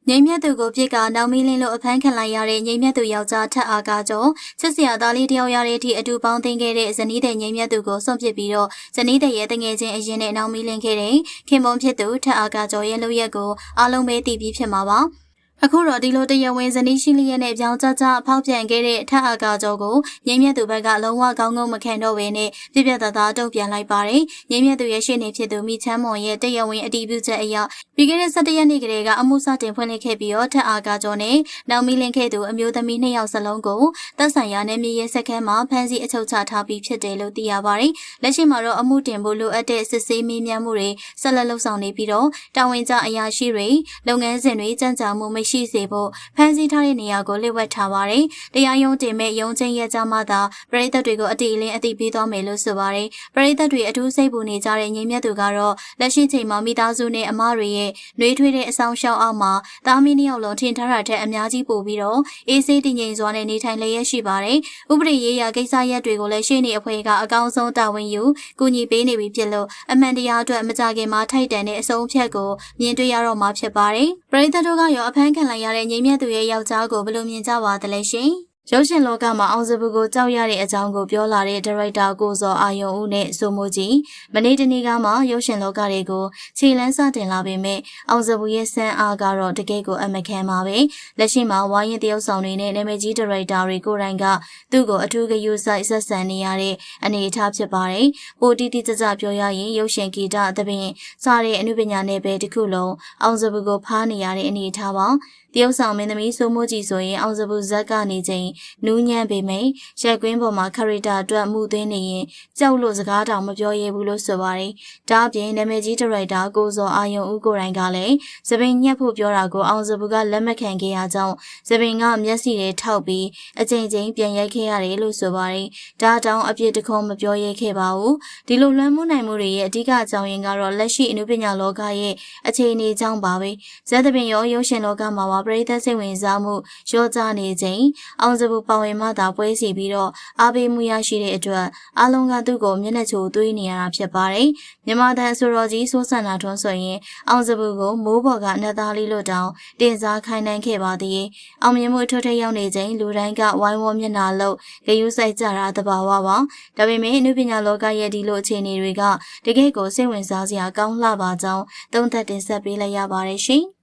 ငိမ့်မြတ်သူကိုပြစ်ကနောင်မီလင်းလို့အဖမ်းခံလိုက်ရတဲ့ငိမ့်မြတ်သူယောက်ျားထက်အားကကျော်ချစ်စရာသားလေးတယောက်ရတဲ့အထိအတူပေါင်းသိမ်းခဲ့တဲ့ဇနီးတဲ့ငိမ့်မြတ်သူကိုစွန့်ပစ်ပြီးတော့ဇနီးတဲ့ရဲ့တငယ်ချင်းအရင်နဲ့နောင်မီလင်းခဲ့တဲ့ခင်မုံဖြစ်သူထက်အားကကျော်ရဲ့လုပ်ရက်ကိုအားလုံးပဲသိပြီးဖြစ်မှာပါအခုတော့ဒီလိုတရားဝင်ဇနီးရှိလျက်နဲ့ပြောင်းကြကြအဖောက်ပြန်ခဲ့တဲ့ထက်အားကကျော်ကိုငိမ့်မြတ်သူဘက်ကလုံးဝကောင်းကောင်းမခံတော့ဘဲနဲ့ပြပြသားသားတုံ့ပြန်လိုက်ပါတယ်ငိမ့်မြတ်သူရဲ့ရှေ့နေဖြစ်သူမိချမ်းမွန်ရဲ့တရားဝင်အတည်ပြုချက်အရပြီးခဲ့တဲ့17ရက်နေ့ကတည်းကအမှုစတင်ဖွင့်လှစ်ခဲ့ပြီးတော့ထက်အားကကျော်နဲ့နောင်မီလင်းခဲ့သူအမျိုးသမီး2ယောက်စလုံးကိုတပ်ဆိုင်ရာနယ်မြေရဲစခန်းမှာဖမ်းဆီးအချုပ်ချထားပြီးဖြစ်တယ်လို့သိရပါတယ်လက်ရှိမှာတော့အမှုတင်ဖို့လိုအပ်တဲ့စစ်ဆေးမေးမြန်းမှုတွေဆက်လက်လုပ်ဆောင်နေပြီးတော့တာဝန်ကျအရာရှိတွေလုပ်ငန်းစဉ်တွေကြံ့ကြာမှုမရှိစေဖို့ဖမ်းဆီးထားတဲ့နေရာကိုလျှို့ဝှက်ထားပါတယ်။တရားရုံးတင်မဲ့ရုံးချင်းရဲ့ကြားမှသာပရိသတ်တွေကိုအတိအလင်းအသိပေးသွားမယ်လို့ဆိုပါတယ်။ပရိသတ်တွေအထူးစိတ်ပူနေကြတဲ့ငြိမ်းမြတ်သူကတော့လက်ရှိချိန်မှာမိသားစုနဲ့အမတွေရဲ့နှွေးထွေးတဲ့အဆောင်ရှောက်အောက်မှာသားမီးနှစ်ယောက်လုံးထင်ထားတာထက်အများကြီးပိုပြီးတော့အေးဆေးတည်ငြိမ်စွာနဲ့နေထိုင်လျက်ရှိပါတယ်။ဥပဒေရေးရာကိစ္စရပ်တွေကိုလည်းရှေ့နေအဖွဲ့ကအကောင်းဆုံးတာဝန်ယူကူညီပေးနေပြီဖြစ်လို့အမှန်တရားအတွက်မကြခင်မှာထိုက်တန်တဲ့အဆုံးအဖြတ်ကိုမြင်တွေ့ရတော့မှာဖြစ်ပါတယ်။ပရိသတ်တို့ကရောအဖမ်းခံလိုက်ရတဲ့ငြိမ်းမြတ်သူရဲ့ယောက်ျားကိုဘယ်လိုမြင်ကြပါသလဲရှင်။ရုပ်ရှင်လောကမှာအောင်စပူကိုကြောက်ရတဲ့အကြောင်းကိုပြောလာတဲ့ဒါရိုက်တာကိုဇော်အာယုံဦးနဲ့စိုးမိုးကြီးမနေ့တနေ့ကမှရုပ်ရှင်လောကတွေကိုခြေလန်းစတင်လာပေမဲ့အောင်စပူရဲ့စံအားကတော့တကယ်ကိုအမခံပါပဲ။လက်ရှိမှာဝိုင်းရင်တရုပ်ဆောင်တွေနဲ့နာမည်ကြီးဒါရိုက်တာတွေကိုယ်တိုင်ကသူ့ကိုအထူးဂရုစိုက်ဆက်ဆံနေရတဲ့အနေအထားဖြစ်ပါတယ်။ပိုတီတီကြကြပြောရရင်ရုပ်ရှင်ဂီတသဖြင့်စားတဲ့အနုပညာနယ်ပယ်တစ်ခုလုံးအောင်စပူကိုဖားနေရတဲ့အနေအထားပါ။တရုတ်ဆောင်မင်းသမီးစိုးမိုးကြည်ဆိုရင်အောင်စပူဇက်ကနေချိန်နူးညံ့ပေမဲ့ရက်ကွင်းပေါ်မှာခရီတာအတွက်မှုသွင်းနေရင်ကြောက်လို့စကားတောင်မပြောရဘူးလို့ဆိုပါတယ်။ဒါအပြင်နာမည်ကြီးဒါရိုက်တာကိုဇော်အာယုံဦးကိုယ်တိုင်ကလည်းသပင်ညက်ဖို့ပြောတာကိုအောင်စပူကလက်မခံခဲ့ရကြောင်းသပင်ကမျက်စိတွေထောက်ပြီးအချိန်ချင်းပြန်ရိုက်ခဲ့ရတယ်လို့ဆိုပါတယ်။ဒါတောင်အပြစ်တခုမပြောရဲခဲ့ပါဘူး။ဒီလိုလွှမ်းမိုးနိုင်မှုတွေရဲ့အဓိကအကြောင်းရင်းကတော့လက်ရှိအနုပညာလောကရဲ့အခြေအနေကြောင့်ပါပဲ။ဇက်သပင်ရောရုပ်ရှင်လောကမှာပရိသတ်စိတ်ဝင်စားမှုရောကြနေချိန်အောင်စပူပါဝင်မှသာပွဲစီပြီးတော့အားပေးမှုရရှိတဲ့အတွက်အားလုံးကသူ့ကိုမျက်နှာချိုသွေးနေရတာဖြစ်ပါတယ်။မြန်မာတန်ဆိုတော်ကြီးစိုးစံနာထွန်းဆိုရင်အောင်စပူကိုမိုးပေါ်ကနှက်သားလေးလို့တောင်တင်စားခိုင်းနိုင်ခဲ့ပါသေးတယ်။အောင်မြင်မှုအထွတ်ထိပ်ရောက်နေချိန်လူတိုင်းကဝိုင်းဝန်းမျက်နှာလှုပ်ဂရုစိုက်ကြတာတဘာဝပါ။ဒါပေမဲ့အနုပညာလောကရဲ့ဒီလိုအခြေအနေတွေကတကယ့်ကိုစိတ်ဝင်စားစရာကောင်းလှပါကြောင်းသုံးသပ်တင်ဆက်ပေးလိုက်ရပါတယ်ရှင်။